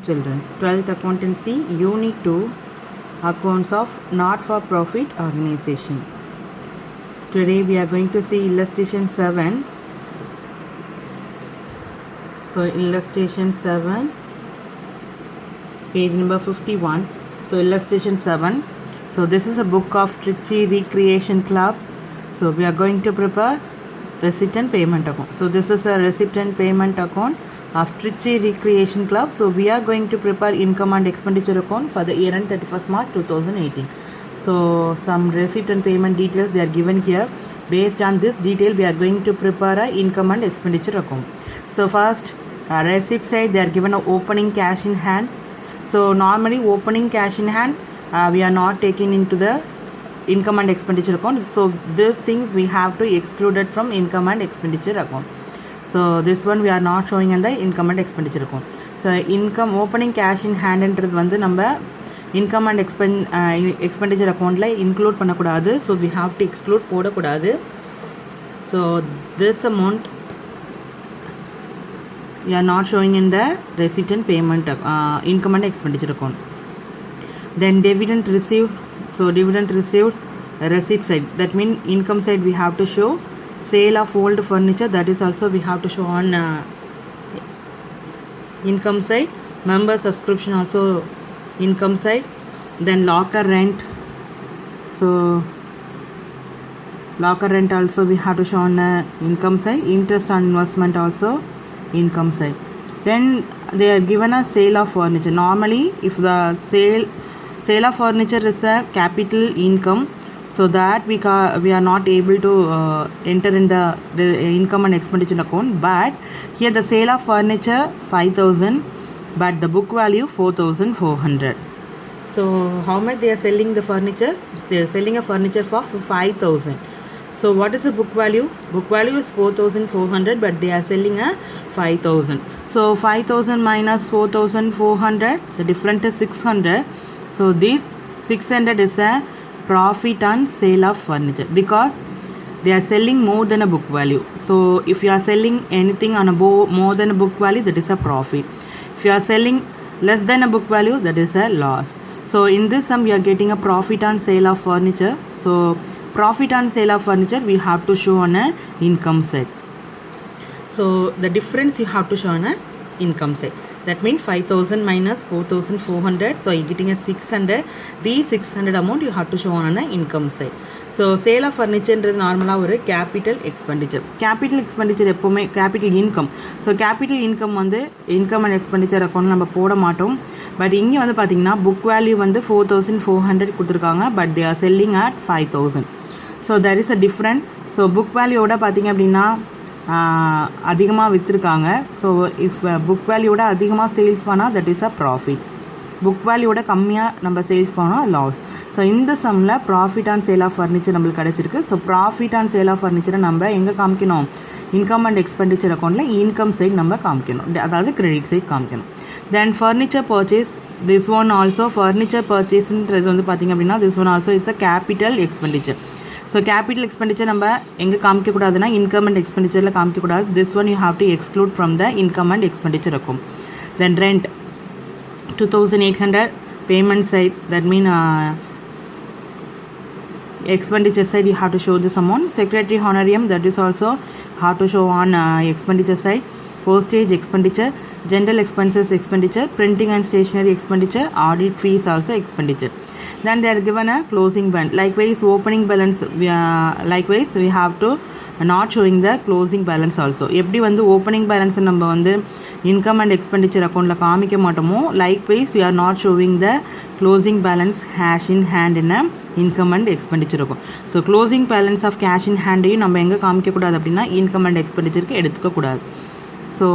Children, 12th Accountancy, Unit 2, Accounts of Not-for-Profit Organization. Today we are going to see illustration 7. So illustration 7, page number 51. So illustration 7. So this is a book of Trichy Recreation Club. So we are going to prepare receipt and payment account. So this is a receipt and payment account of Trichy Recreation Club. So we are going to prepare income and expenditure account for the year end 31st March 2018. So some receipt and payment details they are given here. Based on this detail we are going to prepare a income and expenditure account. So first receipt side they are given a opening cash in hand. So normally opening cash in hand we are not taking into the income and expenditure account. So this thing we have to exclude it from income and expenditure account. So this one we are not showing in the income and expenditure account. So income opening cash in hand என்றது வந்து நம்ம income and expenditure accountல include பண்ணக்கூடாது. So we have to exclude போடக்கூடாது. So this amount we are not showing in the receipt and payment income and expenditure account. Then dividend received. So dividend received receipt side, that means income side we have to show. Sale of old furniture, that is also we have to show on income side. Member subscription also income side. Then locker rent, so locker rent also we have to show on income side. Interest on investment also income side. Then they are given a sale of furniture. Normally if the sale of furniture is a capital income, so that we are not able to enter in the income and expenditure account. But here the sale of furniture 5,000, but the book value 4,400. So how much they are selling the furniture? They are selling a furniture for 5,000. So what is the book value? Book value is 4,400, but they are selling a 5,000. So 5,000 minus 4,400, the difference is 600. So this 600 is a profit on sale of furniture, because they are selling more than a book value. So if you are selling anything on a more than a book value, that is a profit. If you are selling less than a book value, that is a loss. So in this sum we are getting a profit on sale of furniture. So profit on sale of furniture we have to show on a income side. So the difference you have to show on a income side. That means 5,000 minus 4,400. So you are getting a 600. These 600 amount you have to show on the income side. So sale of furniture is normally capital expenditure. Capital expenditure is capital income. So capital income வந்து income and expenditure account நம்ம போட மாட்டோம். But இங்க வந்து பாத்தீங்கன்னா book value வந்து 4,400 கொடுத்திருக்காங்க, but they are selling at 5,000. So there is a difference. So book value ஓட பாத்தீங்க அப்படினா அதிகமாக விற்றுருக்காங்க. ஸோ இஃப் புக் வேல்யூவோட அதிகமாக சேல்ஸ் பண்ணால் that is a profit. Book வேல்யூவோட கம்மியாக நம்ம சேல்ஸ் பண்ணால் லாஸ். ஸோ இந்த சம்மில் profit on sale of furniture நம்மளுக்கு கிடச்சிருக்கு. So profit on sale of ஃபர்னிச்சரை நம்ம எங்கே காமிக்கணும்? இன்கம் அண்ட் எக்ஸ்பெண்டிச்சர் அக்கௌண்ட்டில் இன்கம் சைட் நம்ம காமிக்கணும், அதாவது கிரெடிட் சைட் காமிக்கணும். Then furniture purchase, this one also ஃபர்னிச்சர் பர்ச்சேஸ்ன்றது வந்து பார்த்திங்க அப்படின்னா this one also it's a capital expenditure. So capital expenditure நம்ம எங்கே காமிக்கக்கூடாதுன்னா இன்கம் அண்ட் எக்ஸ்பெண்டிச்சரில் காமிக்கக்கூடாது. This one you have to exclude from the income and expenditure இருக்கும். Then rent 2,800 payment side, that mean expenditure side you have to show this amount. Secretary honorarium, that is also have to show on expenditure side. Postage expenditure, general expenses expenditure, printing and stationery expenditure, audit fees also expenditure. Then they are given a closing balance. Likewise opening balance likewise we have to not showing the closing balance also. எப்படி வந்து opening balance நம்ம வந்து income and expenditure accountல காமிக்க மாட்டோமோ, likewise we are not showing the closing balance cash in hand in a income and expenditure account. So closing balance of cash in hand நம்ம எங்கே காமிக்க கூடாது அப்படின்னா income and expenditureக்கு எடுத்துக்க கூடாது. ஸோ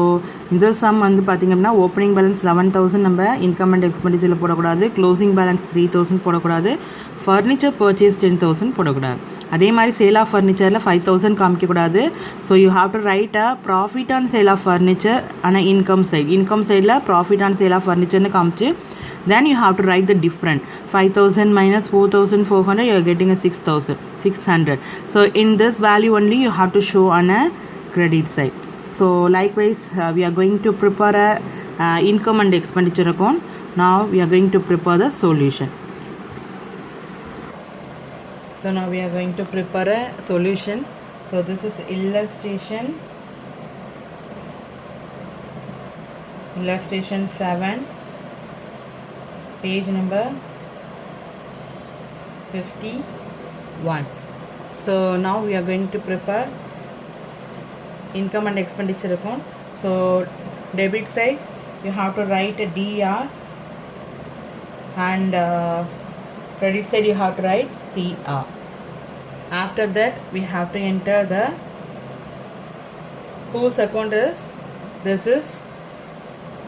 இந்த சம் வந்து பார்த்திங்க அப்படின்னா ஓப்பனிங் பேலன்ஸ் 11,000 நம்ம இன்கம் அண்ட் எக்ஸ்பெண்டிச்சரில் போடக்கூடாது. க்ளோசிங் பேலன்ஸ் 3,000 போடக்கூடாது. ஃபர்னிச்சர் பர்ச்சேஸ் 10,000 போடக்கூடாது. அதே மாதிரி சேல் ஆஃப் ஃபர்னிச்சரில் 5,000 காமிக்கக்கூடாது. So you have to write a profit on sale of furniture ஆனால் இன்கம் சைட். இன்கம் சைடில் ப்ராஃபிட் ஆன் சேல் ஆஃப் ஃபர்னிச்சர்னு காமிச்சு then you have to write the different. 5,000 minus 4,400 you are getting a 6,600. So in this value only you have to show on a credit side. So likewise we are going to prepare a income and expenditure account. Now we are going to prepare the solution. So now we are going to prepare a solution. So this is illustration 7, page number 51. So now we are going to prepare income and expenditure account. So debit side you have to write a DR, and credit side you have to write CR. After that we have to enter the whose account is this is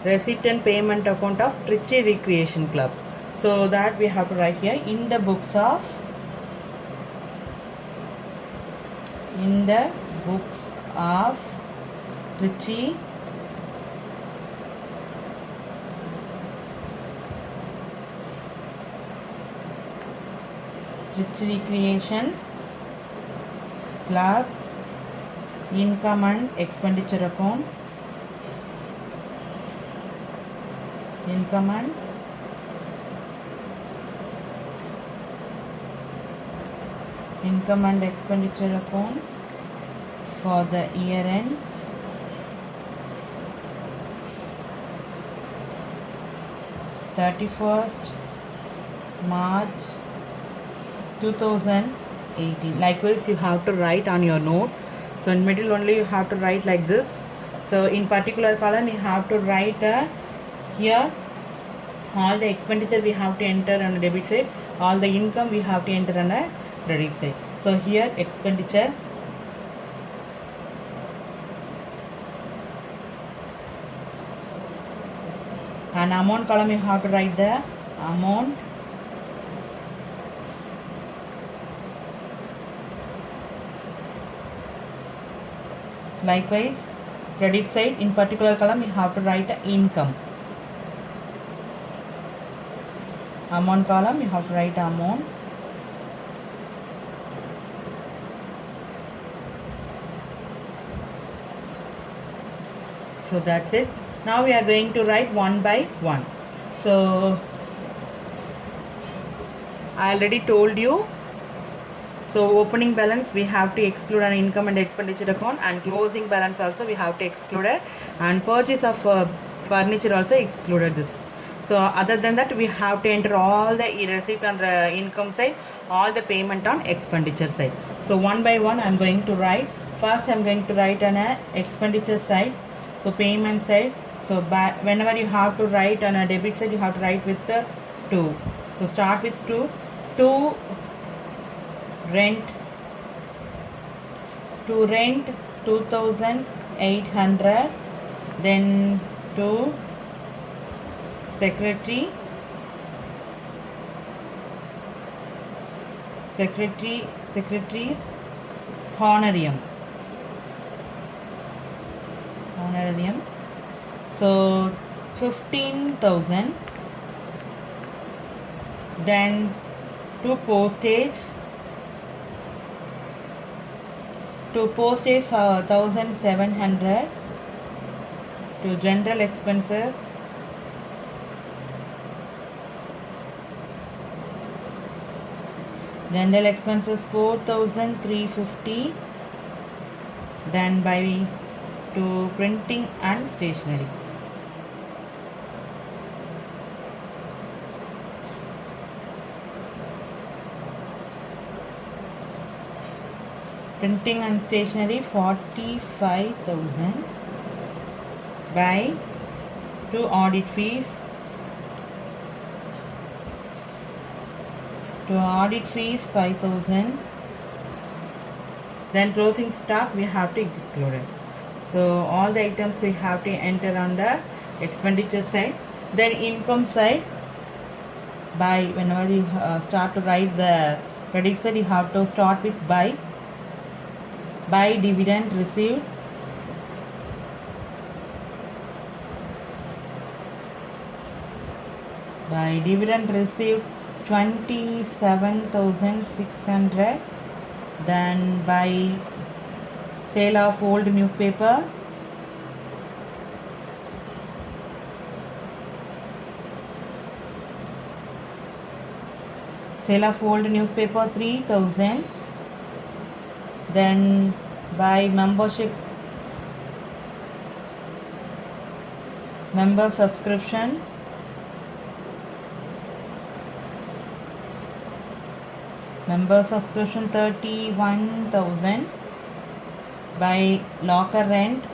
receipt and payment account of Trichy Recreation Club. So that we have to write here in the books of Trichy Recreation Club income and expenditure account, income and expenditure account for the year end March 2018. Likewise you have to write on your note. So in middle only you have to write like this. So in particular column you have to write here all the expenditure we have to enter on the debit side, all the income we have to enter on the credit side. So here expenditure, and amount column you have to write the amount, likewise credit side in particular column you have to write income, amount column you have to write amount, so that's it. Now we are going to write one by one. So I already told you. So opening balance we have to exclude an income and expenditure account, and closing balance also we have to exclude it, and purchase of furniture also excluded this. So other than that we have to enter all the receipt on the income side, all the payment on expenditure side. So one by one I am going to write. First I am going to write on a expenditure side. So payment side. So whenever you have to write on a debit side, you have to write with the 2. So start with 2. 2 rent 2,800. Then 2 secretary's honorarium. So 15,000. Then to postage 1,700. To general expenses General expenses 4,350. Then by to printing and stationery. Printing and stationery 45,000. By to audit fees. To audit fees 5,000. Then closing stock we have to exclude it. So all the items we have to enter on the expenditure side. Then income side, by whenever you start to write the credit side, you have to start with by dividend received. By dividend received 27,600. Then by sale of old newspaper sale of old newspaper 3000, then buy member subscription member subscription 31,000, buy locker rent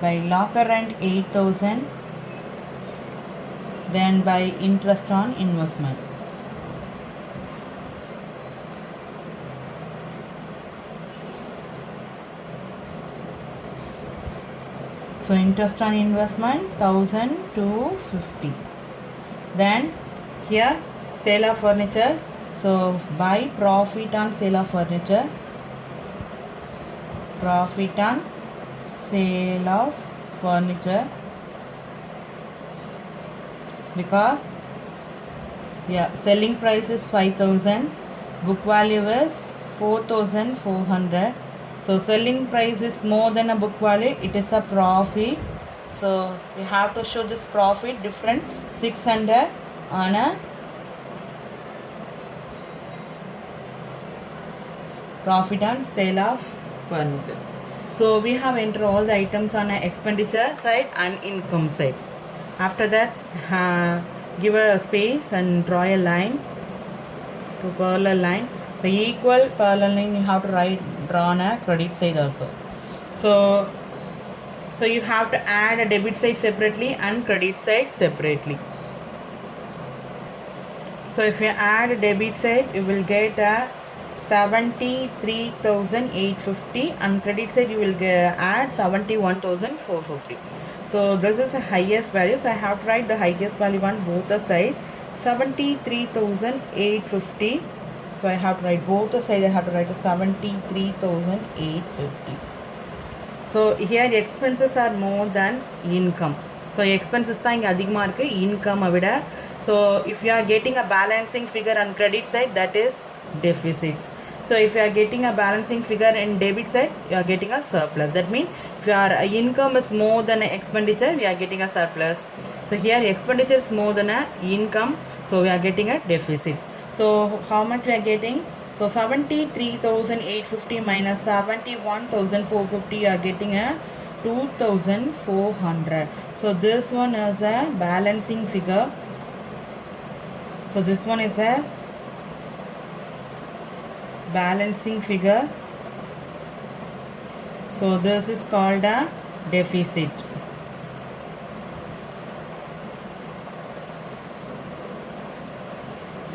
8,000, then buy interest on investment. So interest on investment 1,250. Then here sale of furniture, so buy profit on sale of furniture, because selling price is 5,000, book value is 4,400. So selling price is more than a book value, it is a profit. So we have to show this profit different 600 on a profit on sale of furniture. So we have entered all the items on an expenditure side and income side. After that, give a space and draw a line to parallel line. So equal parallel line you have to draw on a credit side also. So you have to add a debit side separately and credit side separately. So if you add a debit side, you will get a 73,850, and credit side you will add 71,450. So this is the highest value, so I have to write the highest value on both the side, 73,850. So I have to write both the side, I have to write 73,850. So here the expenses are more than income. So expenses தான் இங்கே அதிகமாக இருக்குது income விட. So if you are getting a balancing figure on credit side, that is deficits. So if you are getting a balancing figure in debit side, you are getting a surplus. That means if your income is more than expenditure, we are getting a surplus. So here the expenditure is more than income, so we are getting a deficit. So how much we are getting? So 73,850 minus 71,450, you are getting a 2,400. So this one is a balancing figure. So this one is a balancing figure. So this is called a deficit.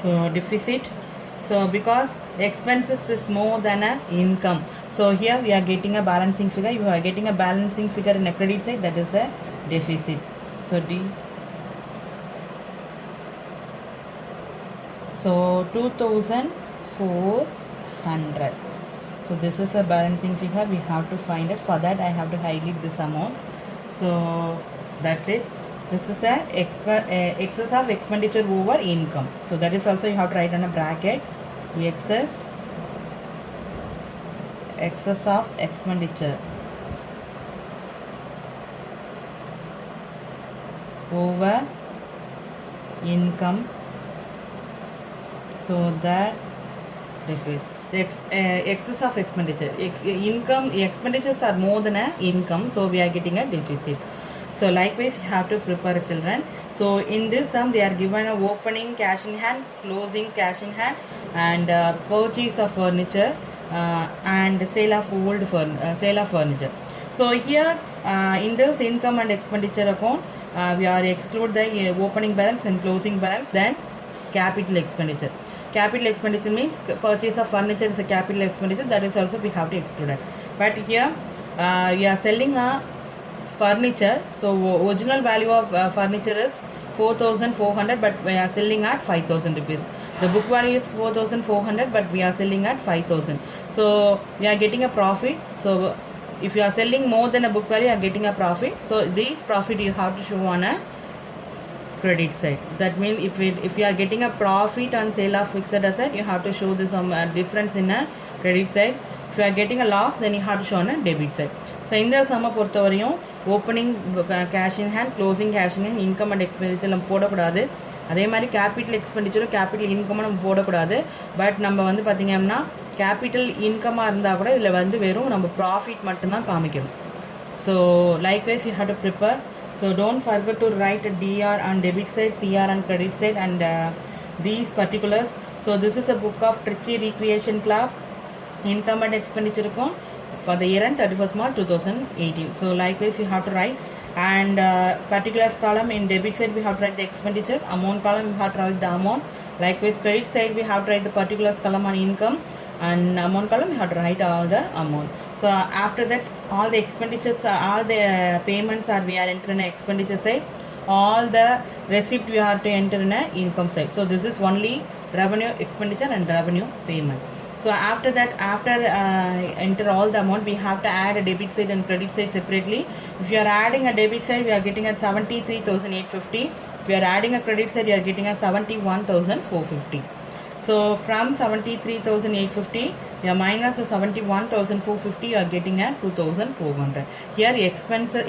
So deficit. So because expenses is more than a income, so here we are getting a balancing figure. You are getting a balancing figure in a credit side, that is a deficit. So D. So 2,400. So this is a balancing figure, we have to find it. For that I have to highlight this amount. So that's it. This is a excess of expenditure over income. So that is also you have to write on a bracket, excess of expenditure over income. So that deficit. The excess of expenditure, income expenditures are more than a income, so we are getting a deficit. So likewise you have to prepare children. So in this sum they are given a opening cash in hand, closing cash in hand, and purchase of furniture and sale of furniture. So here in this income and expenditure account, we are exclude the opening balance and closing balance, then capital expenditure. Capital expenditure means purchase of furniture is a capital expenditure, that is also we have to exclude it. But here we are selling a furniture, so original value of furniture is 4,400, but we are selling at 5,000 rupees. The book value is 4,400, but we are selling at 5,000. So we are getting a profit. So if you are selling more than a book value, you are getting a profit. So these profit you have to show on a credit side. That means if you are getting a profit on sale of fixed asset, you have to show this difference in a credit side. If you are getting a loss, then you have to show on a debit side. So இந்த சம்ம பொறுத்தவரையும் opening cash in hand, closing cash in hand, income and expenditure நம்ம போடக்கூடாது. அதே மாதிரி capital எக்ஸ்பெண்டிச்சரும் capital இன்கமும் நம்ம போடக்கூடாது. But நம்ம வந்து பார்த்திங்க அப்படின்னா கேபிட்டல் இன்கமாக இருந்தால் கூட இதில் வந்து வெறும் நம்ம ப்ராஃபிட் மட்டும்தான் காமிக்கணும். So likewise you have to prepare. So don't forget to right DR on debit side, CR on credit side and these particulars. So this is a book of Trichy Recreation Club. Income and expenditure இருக்கும் for the year end 31st March 2018. So likewise you have to write, and particulars column in debit side we have to write the expenditure, amount column we have to write the amount. Likewise credit side we have to write the particulars column on income, and amount column we have to write all the amount. So after that all the expenditures, all the payments are we are entering in expenditure side, all the receipt we have to enter in a income side. So this is only revenue, expenditure and revenue payment. So after that, after enter all the amount, we have to add a debit side and credit side separately. If you are adding a debit side, we are getting at 73,850. If you are adding a credit side, you are getting at 71,450. So from 73,850, you are minus 71,450, you are getting at 2,400. Here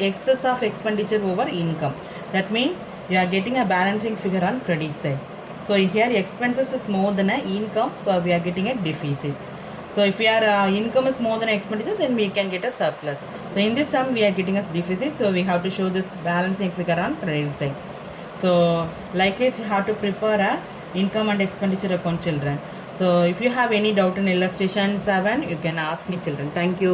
excess of expenditure over income. That means you are getting a balancing figure on credit side. So here expenses is more than a income, so we are getting a deficit. So if your income is more than expenditure, then we can get a surplus. So in this sum we are getting a deficit, so we have to show this balancing figure on credit side. So likewise you have to prepare a income and expenditure account, children. So if you have any doubt in illustration 7, you can ask me, children. Thank you.